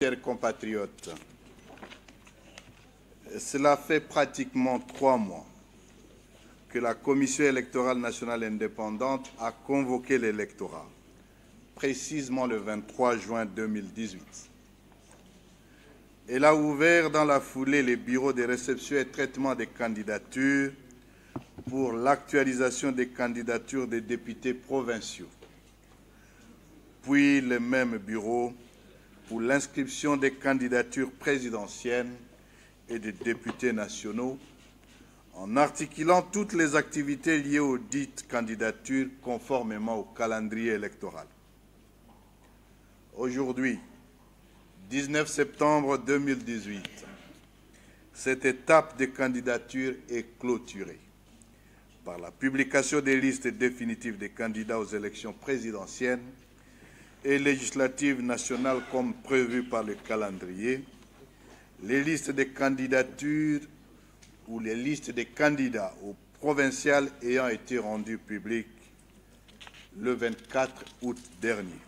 Chers compatriotes, cela fait pratiquement 3 mois que la Commission électorale nationale indépendante a convoqué l'électorat, précisément le 23 juin 2018. Elle a ouvert dans la foulée les bureaux de réception et traitement des candidatures pour l'actualisation des candidatures des députés provinciaux, puis le même bureau pour l'inscription des candidatures présidentielles et des députés nationaux, en articulant toutes les activités liées aux dites candidatures conformément au calendrier électoral. Aujourd'hui, 19 septembre 2018, cette étape de candidature est clôturée par la publication des listes définitives des candidats aux élections présidentielles et législatives nationales comme prévu par le calendrier, les listes de candidatures ou les listes des candidats aux provinciales ayant été rendues publiques le 24 août dernier.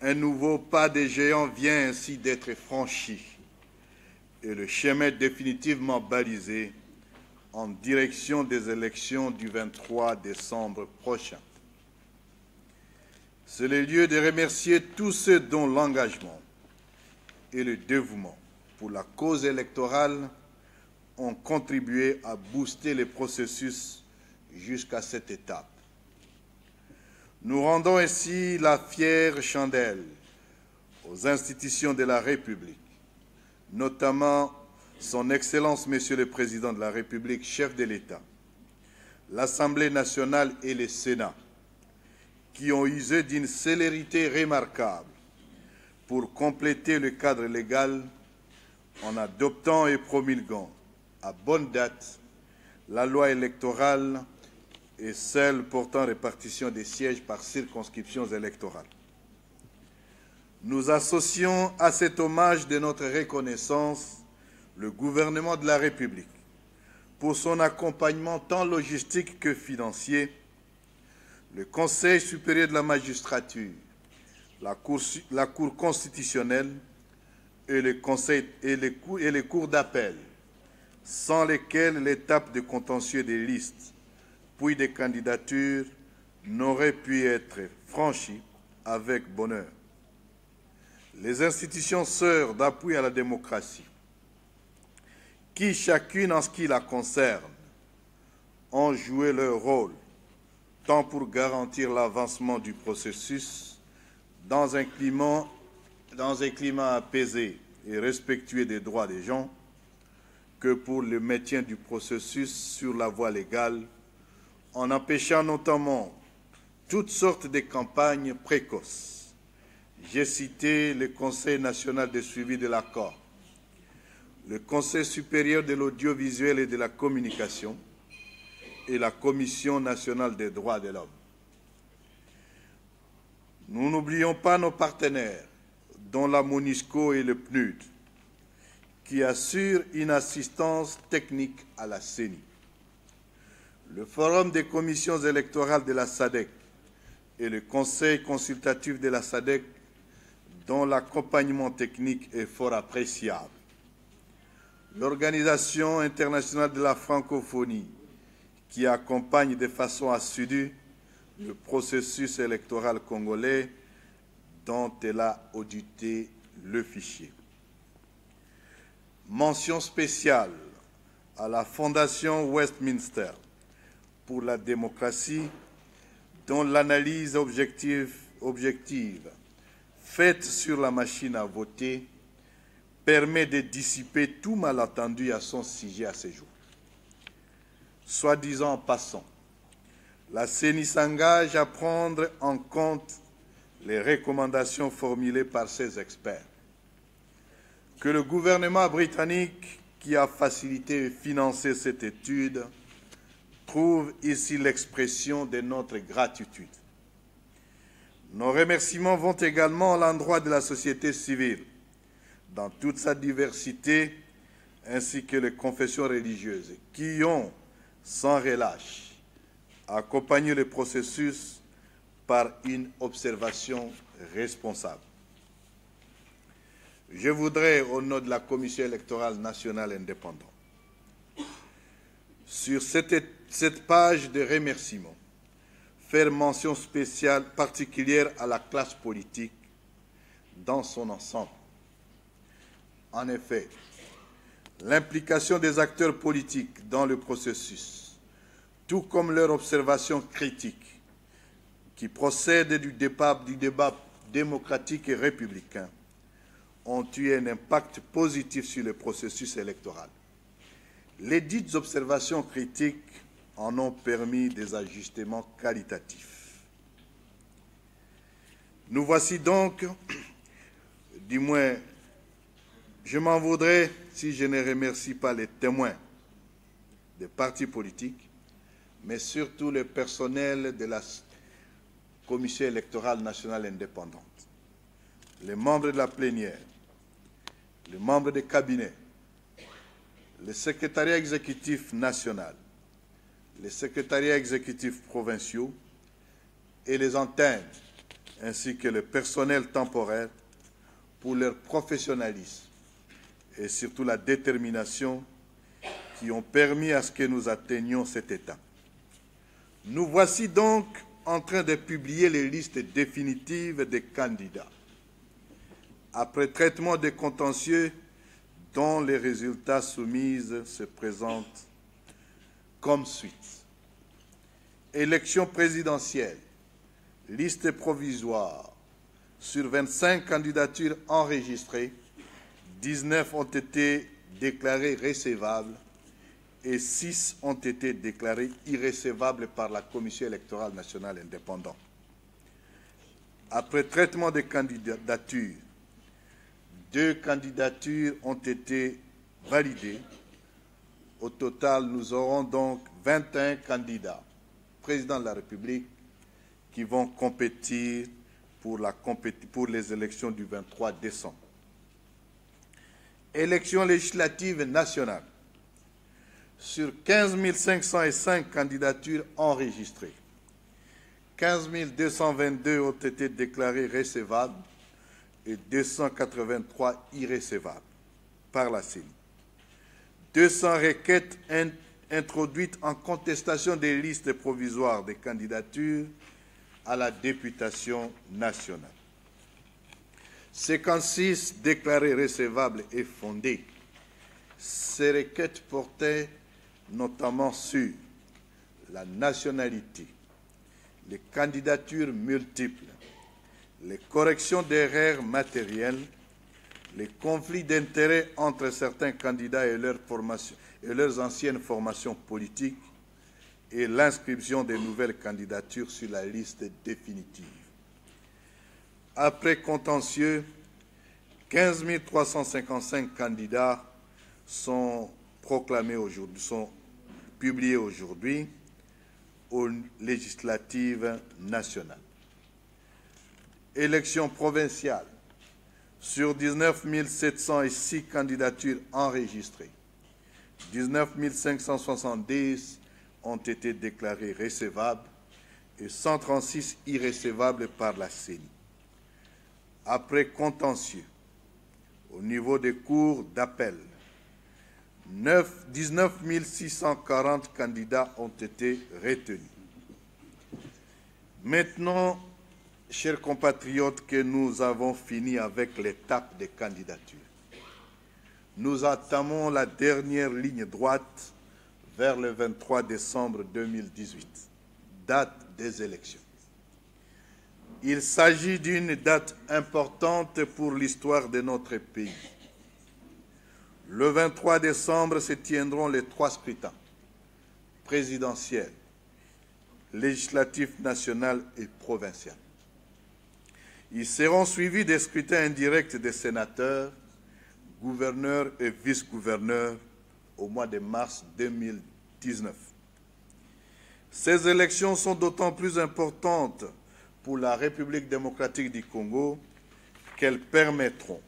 Un nouveau pas de géant vient ainsi d'être franchi et le chemin définitivement balisé en direction des élections du 23 décembre prochain. C'est le lieu de remercier tous ceux dont l'engagement et le dévouement pour la cause électorale ont contribué à booster le processus jusqu'à cette étape. Nous rendons ainsi la fière chandelle aux institutions de la République, notamment Son Excellence Monsieur le Président de la République, chef de l'État, l'Assemblée nationale et le Sénat, qui ont usé d'une célérité remarquable pour compléter le cadre légal en adoptant et promulguant à bonne date la loi électorale et celle portant répartition des sièges par circonscriptions électorales. Nous associons à cet hommage de notre reconnaissance le gouvernement de la République pour son accompagnement tant logistique que financier, le Conseil supérieur de la magistrature, la Cour constitutionnelle et les cours d'appel, sans lesquels l'étape de contentieux des listes puis des candidatures n'aurait pu être franchie avec bonheur. Les institutions sœurs d'appui à la démocratie, qui chacune en ce qui la concerne, ont joué leur rôle tant pour garantir l'avancement du processus dans un climat apaisé et respectueux des droits des gens, que pour le maintien du processus sur la voie légale, en empêchant notamment toutes sortes de campagnes précoces. J'ai cité le Conseil national de suivi de l'accord, le Conseil supérieur de l'audiovisuel et de la communication, et la Commission nationale des droits de l'homme. Nous n'oublions pas nos partenaires, dont la MONUSCO et le PNUD, qui assurent une assistance technique à la CENI. Le Forum des commissions électorales de la SADC et le Conseil consultatif de la SADC, dont l'accompagnement technique est fort appréciable. L'Organisation internationale de la francophonie, qui accompagne de façon assidue le processus électoral congolais dont elle a audité le fichier. Mention spéciale à la Fondation Westminster pour la démocratie, dont l'analyse objective faite sur la machine à voter permet de dissiper tout malentendu à son sujet à ce jour. Soit disant en passant, la CENI s'engage à prendre en compte les recommandations formulées par ses experts. Que le gouvernement britannique, qui a facilité et financé cette étude, trouve ici l'expression de notre gratitude. Nos remerciements vont également à l'endroit de la société civile, dans toute sa diversité, ainsi que les confessions religieuses, qui ont, sans relâche, accompagné le processus par une observation responsable. je voudrais, au nom de la Commission électorale nationale indépendante, sur cette page de remerciements, faire mention spéciale, particulière à la classe politique dans son ensemble. En effet, l'implication des acteurs politiques dans le processus, tout comme leur observation critique, qui procède du débat démocratique et républicain, ont eu un impact positif sur le processus électoral. Les dites observations critiques en ont permis des ajustements qualitatifs. Nous voici donc, du moins, je m'en voudrais si je ne remercie pas les témoins des partis politiques, mais surtout le personnel de la Commission électorale nationale indépendante, les membres de la plénière, les membres des cabinets, le secrétariat exécutif national, les secrétariats exécutifs provinciaux et les antennes, ainsi que le personnel temporaire pour leur professionnalisme et surtout la détermination qui ont permis à ce que nous atteignions cet état. Nous voici donc en train de publier les listes définitives des candidats. Après traitement des contentieux dont les résultats soumis se présentent comme suite. Élection présidentielle, liste provisoire. Sur 25 candidatures enregistrées, 19 ont été déclarées recevables et 6 ont été déclarées irrecevables par la Commission électorale nationale indépendante. Après traitement des candidatures, 2 candidatures ont été validées. Au total, nous aurons donc 21 candidats, président de la République, qui vont compétir pour les élections du 23 décembre. Élections législatives nationales. Sur 15 505 candidatures enregistrées, 15 222 ont été déclarées recevables et 283 irrecevables par la CENI. 200 requêtes introduites en contestation des listes provisoires des candidatures à la députation nationale. 56 déclarées recevables et fondées. Ces requêtes portaient notamment sur la nationalité, les candidatures multiples, les corrections d'erreurs matérielles, les conflits d'intérêts entre certains candidats et leurs anciennes formations politiques et l'inscription des nouvelles candidatures sur la liste définitive. Après contentieux, 15 355 candidats sont publiés aujourd'hui aux législatives nationales. Élections provinciales. Sur 19 706 candidatures enregistrées, 19 570 ont été déclarées recevables et 136 irrecevables par la CENI. Après contentieux, au niveau des cours d'appel, 19 640 candidats ont été retenus. Maintenant, chers compatriotes, que nous avons fini avec l'étape des candidatures, nous entamons la dernière ligne droite vers le 23 décembre 2018, date des élections. Il s'agit d'une date importante pour l'histoire de notre pays. Le 23 décembre se tiendront les 3 scrutins, présidentiel, législatif national et provincial. Ils seront suivis des scrutins indirects des sénateurs, gouverneurs et vice-gouverneurs au mois de mars 2019. Ces élections sont d'autant plus importantes pour la République démocratique du Congo qu'elles permettront,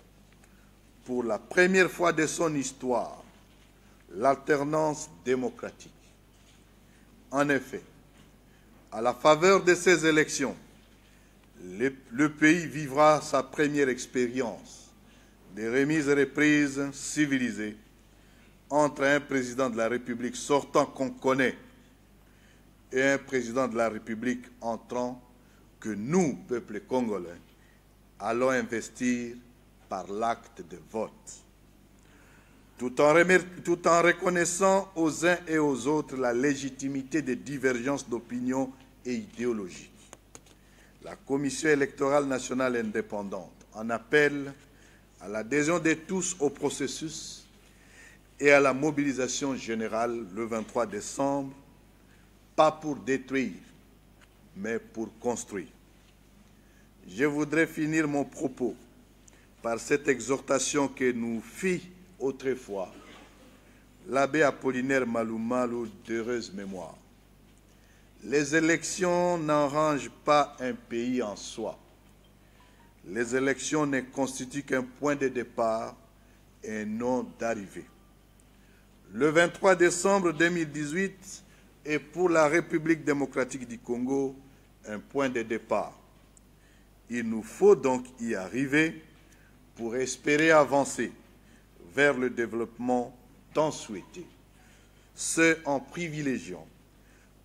pour la première fois de son histoire, l'alternance démocratique. En effet, à la faveur de ces élections, le pays vivra sa première expérience des remises et reprises civilisées entre un président de la République sortant qu'on connaît et un président de la République entrant que nous, peuple congolais, allons investir par l'acte de vote. Tout en reconnaissant aux uns et aux autres la légitimité des divergences d'opinion et idéologiques, la Commission électorale nationale indépendante en appelle à l'adhésion de tous au processus et à la mobilisation générale le 23 décembre, pas pour détruire, mais pour construire. Je voudrais finir mon propos par cette exhortation que nous fit autrefois l'abbé Apollinaire Malumalu d'heureuse mémoire. Les élections n'arrangent pas un pays en soi. Les élections ne constituent qu'un point de départ et non d'arrivée. Le 23 décembre 2018 est pour la République démocratique du Congo un point de départ. Il nous faut donc y arriver pour espérer avancer vers le développement tant souhaité. Ce en privilégiant,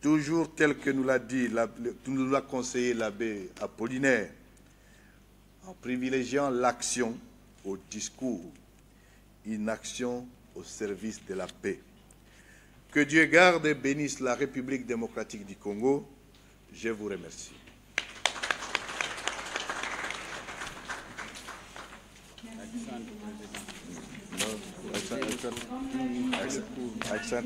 toujours tel que nous l'a conseillé l'abbé Apollinaire, en privilégiant l'action au discours, une action au service de la paix. Que Dieu garde et bénisse la République démocratique du Congo. Je vous remercie. Accent